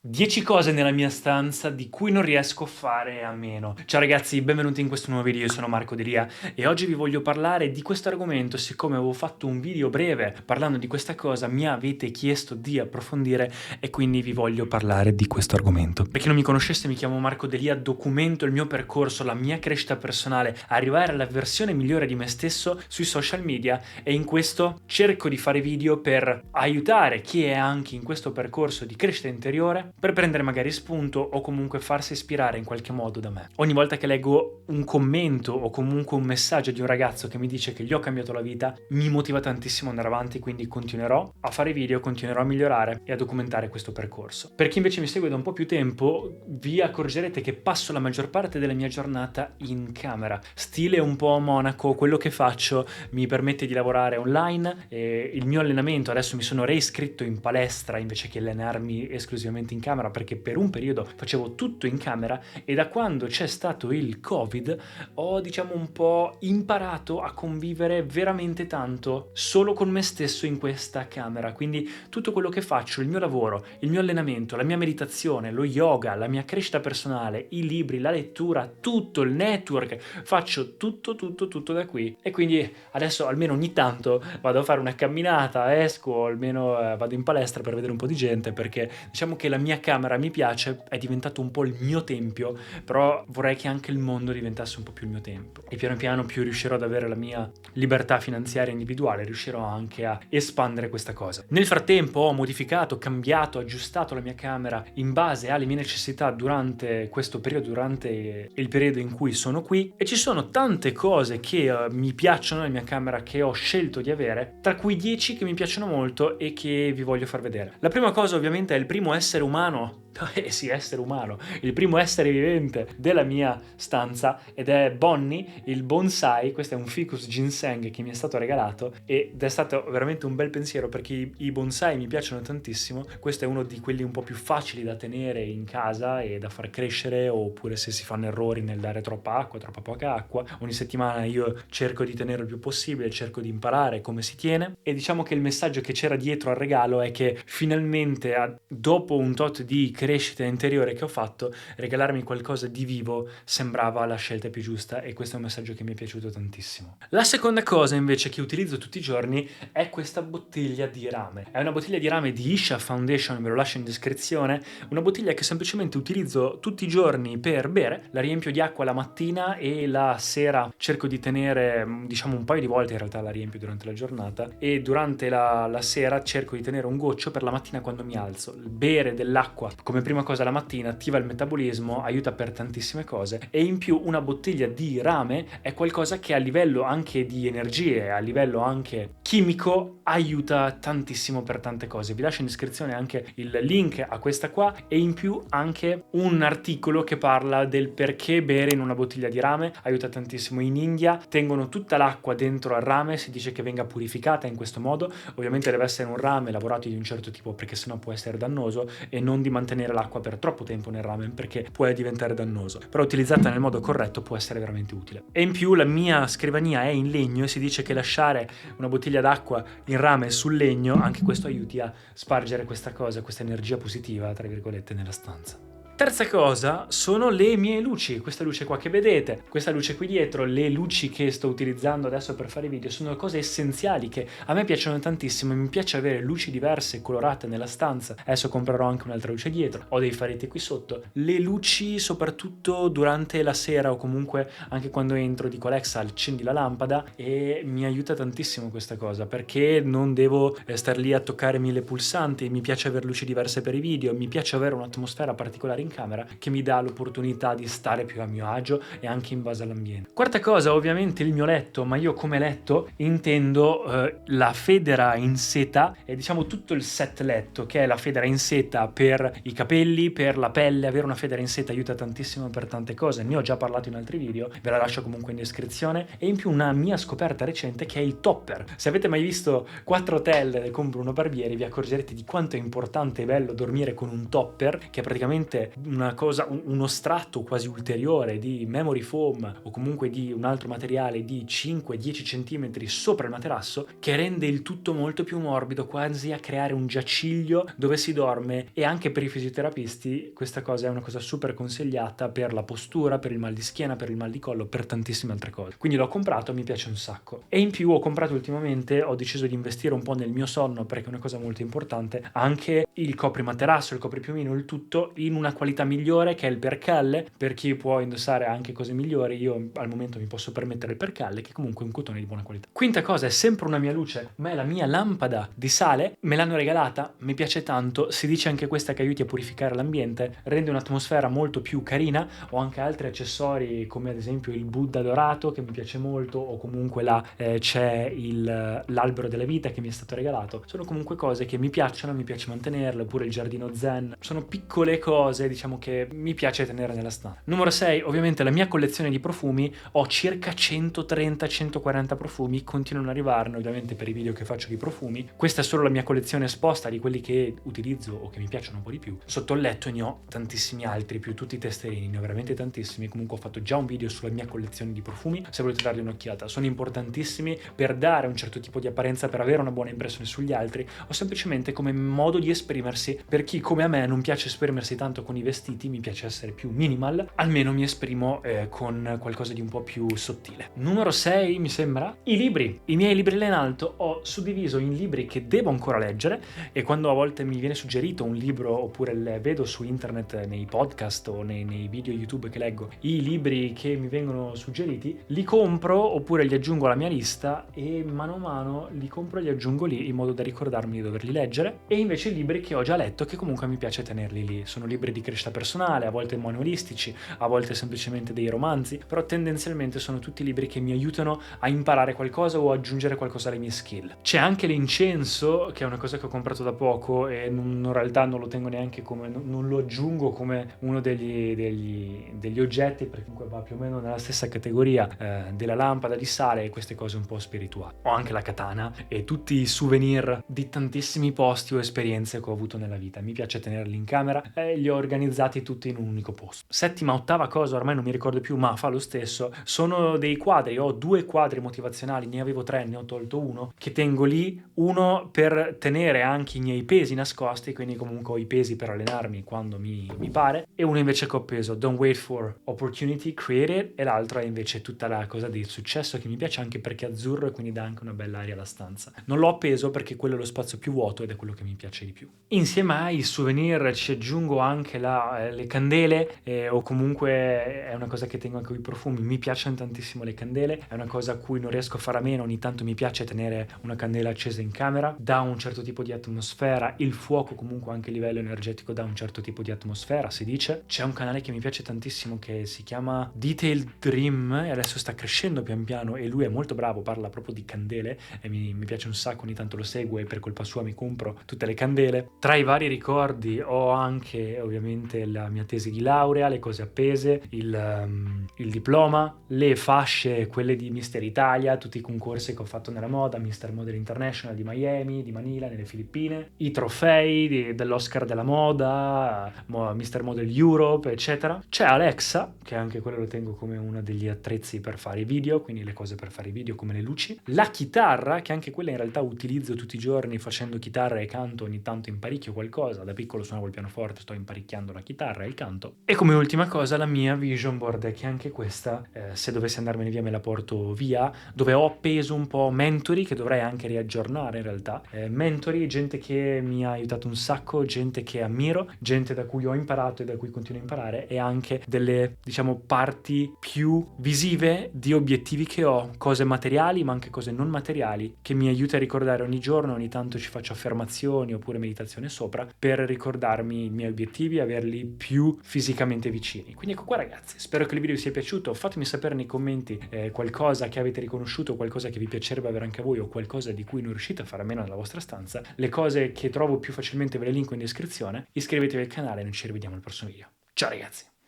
10 cose nella mia stanza di cui non riesco a fare a meno. Ciao ragazzi, benvenuti in questo nuovo video, io sono Marco Delia e oggi vi voglio parlare di questo argomento. Siccome avevo fatto un video breve parlando di questa cosa, mi avete chiesto di approfondire e quindi vi voglio parlare di questo argomento. Per chi non mi conoscesse, mi chiamo Marco Delia, documento il mio percorso, la mia crescita personale, arrivare alla versione migliore di me stesso sui social media, e in questo cerco di fare video per aiutare chi è anche in questo percorso di crescita interiore, per prendere magari spunto o comunque farsi ispirare in qualche modo da me. Ogni volta che leggo un commento o comunque un messaggio di un ragazzo che mi dice che gli ho cambiato la vita, mi motiva tantissimo ad andare avanti, quindi continuerò a fare video, continuerò a migliorare e a documentare questo percorso. Per chi invece mi segue da un po' più tempo, vi accorgerete che passo la maggior parte della mia giornata in camera. Stile un po' a Monaco, quello che faccio mi permette di lavorare online e il mio allenamento, adesso mi sono reiscritto in palestra invece che allenarmi esclusivamente in camera, perché per un periodo facevo tutto in camera e da quando c'è stato il Covid ho un po' imparato a convivere veramente tanto solo con me stesso in questa camera. Quindi tutto quello che faccio, il mio lavoro, il mio allenamento, la mia meditazione, lo yoga, la mia crescita personale, i libri, la lettura, tutto il network, faccio tutto da qui. E quindi adesso almeno ogni tanto vado a fare una camminata, esco, almeno vado in palestra per vedere un po' di gente, perché diciamo che la mia camera mi piace, è diventato un po' il mio tempio, però vorrei che anche il mondo diventasse un po' più il mio tempio. E piano piano più riuscirò ad avere la mia libertà finanziaria individuale, riuscirò anche a espandere questa cosa. Nel frattempo ho modificato, cambiato, aggiustato la mia camera in base alle mie necessità durante questo periodo, durante il periodo in cui sono qui, e ci sono tante cose che mi piacciono nella mia camera che ho scelto di avere, tra cui 10 che mi piacciono molto e che vi voglio far vedere. La prima cosa ovviamente è il primo essere umano, sì, essere umano, il primo essere vivente della mia stanza, ed è Bonnie, il bonsai. Questo è un ficus ginseng che mi è stato regalato ed è stato veramente un bel pensiero, perché i bonsai mi piacciono tantissimo. Questo è uno di quelli un po' più facili da tenere in casa e da far crescere, oppure se si fanno errori nel dare troppa acqua, troppa poca acqua. Ogni settimana io cerco di tenerlo il più possibile, cerco di imparare come si tiene, e diciamo che il messaggio che c'era dietro al regalo è che finalmente, dopo un tot di crescita interiore che ho fatto, regalarmi qualcosa di vivo sembrava la scelta più giusta, e questo è un messaggio che mi è piaciuto tantissimo. La seconda cosa invece che utilizzo tutti i giorni è questa bottiglia di rame. È una bottiglia di rame di Isha Foundation, ve lo lascio in descrizione, una bottiglia che semplicemente utilizzo tutti i giorni per bere. La riempio di acqua la mattina e la sera cerco di tenere, un paio di volte in realtà la riempio durante la giornata, e durante la sera cerco di tenere un goccio per la mattina quando mi alzo. Bere dell'acqua come prima cosa la mattina attiva il metabolismo, aiuta per tantissime cose, e in più una bottiglia di rame è qualcosa che a livello anche di energie, a livello anche chimico, aiuta tantissimo per tante cose. Vi lascio in descrizione anche il link a questa qua, e in più anche un articolo che parla del perché bere in una bottiglia di rame aiuta tantissimo. In India tengono tutta l'acqua dentro al rame, si dice che venga purificata in questo modo. Ovviamente deve essere un rame lavorato di un certo tipo, perché sennò può essere dannoso, e non di mantenere l'acqua per troppo tempo nel ramen, perché può diventare dannoso. Però utilizzata nel modo corretto può essere veramente utile. E in più la mia scrivania è in legno, e si dice che lasciare una bottiglia d'acqua in rame sul legno, anche questo aiuti a spargere questa cosa, questa energia positiva tra virgolette nella stanza. Terza cosa sono le mie luci. Questa luce qua che vedete, questa luce qui dietro, le luci che sto utilizzando adesso per fare video, sono cose essenziali che a me piacciono tantissimo. Mi piace avere luci diverse, colorate nella stanza. Adesso comprerò anche un'altra luce dietro, ho dei faretti qui sotto. Le luci soprattutto durante la sera, o comunque anche quando entro, dico Alexa accendi la lampada, e mi aiuta tantissimo questa cosa, perché non devo star lì a toccare mille pulsanti. Mi piace avere luci diverse per i video, mi piace avere un'atmosfera particolare in camera che mi dà l'opportunità di stare più a mio agio e anche in base all'ambiente. Quarta cosa, ovviamente il mio letto, ma io come letto intendo la federa in seta, e tutto il set letto, che è la federa in seta per i capelli, per la pelle. Avere una federa in seta aiuta tantissimo per tante cose, ne ho già parlato in altri video, ve la lascio comunque in descrizione. E in più una mia scoperta recente, che è il topper. Se avete mai visto 4 Hotel del Compro Uno Barbieri, vi accorgerete di quanto è importante e bello dormire con un topper, che praticamente uno strato quasi ulteriore di memory foam o comunque di un altro materiale di 5-10 cm sopra il materasso, che rende il tutto molto più morbido, quasi a creare un giaciglio dove si dorme. E anche per i fisioterapisti questa cosa è una cosa super consigliata per la postura, per il mal di schiena, per il mal di collo, per tantissime altre cose. Quindi l'ho comprato, mi piace un sacco. E in più ho comprato ultimamente, ho deciso di investire un po' nel mio sonno, perché è una cosa molto importante, anche il coprimaterasso, il copripiumino, il tutto in una qualità migliore, che è il percalle. Per chi può indossare anche cose migliori, io al momento mi posso permettere il percalle, che comunque è un cotone di buona qualità. Quinta cosa, è sempre una mia luce, ma è la mia lampada di sale. Me l'hanno regalata, mi piace tanto, si dice anche questa che aiuti a purificare l'ambiente, rende un'atmosfera molto più carina. Ho anche altri accessori come ad esempio il Buddha dorato che mi piace molto, o comunque là c'è l'albero della vita che mi è stato regalato. Sono comunque cose che mi piacciono, mi piace mantenerle, oppure il giardino zen. Sono piccole cose, diciamo, che mi piace tenere nella stanza. Numero 6, ovviamente la mia collezione di profumi. Ho circa 130-140 profumi, continuano ad arrivarne ovviamente per i video che faccio di profumi. Questa è solo la mia collezione esposta di quelli che utilizzo o che mi piacciono un po' di più. Sotto il letto ne ho tantissimi altri, più tutti i testerini, ne ho veramente tantissimi. Comunque ho fatto già un video sulla mia collezione di profumi, se volete dargli un'occhiata. Sono importantissimi per dare un certo tipo di apparenza, per avere una buona impressione sugli altri, o semplicemente come modo di esprimersi. Per chi come a me non piace esprimersi tanto con i vestiti, mi piace essere più minimal, almeno mi esprimo con qualcosa di un po' più sottile. Numero 6 mi sembra i libri. I miei libri là in alto ho suddiviso in libri che devo ancora leggere, e quando a volte mi viene suggerito un libro, oppure vedo su internet, nei podcast o nei video YouTube che leggo, i libri che mi vengono suggeriti, li compro oppure li aggiungo alla mia lista, e mano a mano li compro e li aggiungo lì in modo da ricordarmi di doverli leggere. E invece i libri che ho già letto, che comunque mi piace tenerli lì, sono libri di crescita personale, a volte manualistici, a volte semplicemente dei romanzi, però tendenzialmente sono tutti libri che mi aiutano a imparare qualcosa o aggiungere qualcosa alle mie skill. C'è anche l'incenso, che è una cosa che ho comprato da poco e in realtà non lo tengo neanche come, non lo aggiungo come uno degli oggetti, perché comunque va più o meno nella stessa categoria della lampada di sale e queste cose un po' spirituali. Ho anche la katana e tutti i souvenir di tantissimi posti o esperienze che ho avuto nella vita. Mi piace tenerli in camera e li ho organizzati tutti in un unico posto. Settima, ottava cosa, ormai non mi ricordo più, ma fa lo stesso, sono dei quadri. Ho 2 quadri motivazionali, ne avevo 3, ne ho tolto uno, che tengo lì, uno per tenere anche i miei pesi nascosti, quindi comunque ho i pesi per allenarmi quando mi pare, e uno invece che ho appeso Don't Wait for Opportunity, Create It, e l'altro è invece tutta la cosa del successo, che mi piace anche perché è azzurro e quindi dà anche una bella aria alla stanza. Non l'ho appeso perché quello è lo spazio più vuoto ed è quello che mi piace di più. Insieme ai souvenir ci aggiungo anche le candele, o comunque è una cosa che tengo anche con i profumi. Mi piacciono tantissimo le candele, è una cosa a cui non riesco a fare a meno. Ogni tanto mi piace tenere una candela accesa in camera, dà un certo tipo di atmosfera. Il fuoco comunque anche a livello energetico dà un certo tipo di atmosfera, si dice. C'è un canale che mi piace tantissimo che si chiama Detailed Dream e adesso sta crescendo pian piano, e lui è molto bravo, parla proprio di candele e mi piace un sacco. Ogni tanto lo seguo e per colpa sua mi compro tutte le candele. Tra i vari ricordi ho anche ovviamente la mia tesi di laurea, le cose appese, il diploma, le fasce, quelle di Mister Italia, tutti i concorsi che ho fatto nella moda, Mister Model International di Miami, di Manila, nelle Filippine, i trofei dell'Oscar della moda, Mister Model Europe, eccetera. C'è Alexa, che anche quello lo tengo come uno degli attrezzi per fare i video, quindi le cose per fare i video come le luci. La chitarra, che anche quella in realtà utilizzo tutti i giorni facendo chitarra e canto, ogni tanto imparecchio qualcosa. Da piccolo suonavo il pianoforte, sto imparecchiando la chitarra e il canto. E come ultima cosa la mia vision board, che anche questa, se dovessi andarmene via me la porto via, dove ho appeso un po' mentori che dovrei anche riaggiornare in realtà. Mentori, gente che mi ha aiutato un sacco, gente che ammiro, gente da cui ho imparato e da cui continuo a imparare, e anche delle, diciamo, parti più visive di obiettivi che ho, cose materiali ma anche cose non materiali, che mi aiuta a ricordare ogni giorno. Ogni tanto ci faccio affermazioni oppure meditazione sopra per ricordarmi i miei obiettivi e averli più fisicamente vicini. Quindi ecco qua ragazzi, spero che il video vi sia piaciuto, fatemi sapere nei commenti qualcosa che avete riconosciuto, qualcosa che vi piacerebbe avere anche a voi, o qualcosa di cui non riuscite a fare a meno nella vostra stanza. Le cose che trovo più facilmente ve le linko in descrizione. Iscrivetevi al canale e noi ci rivediamo al prossimo video. Ciao ragazzi!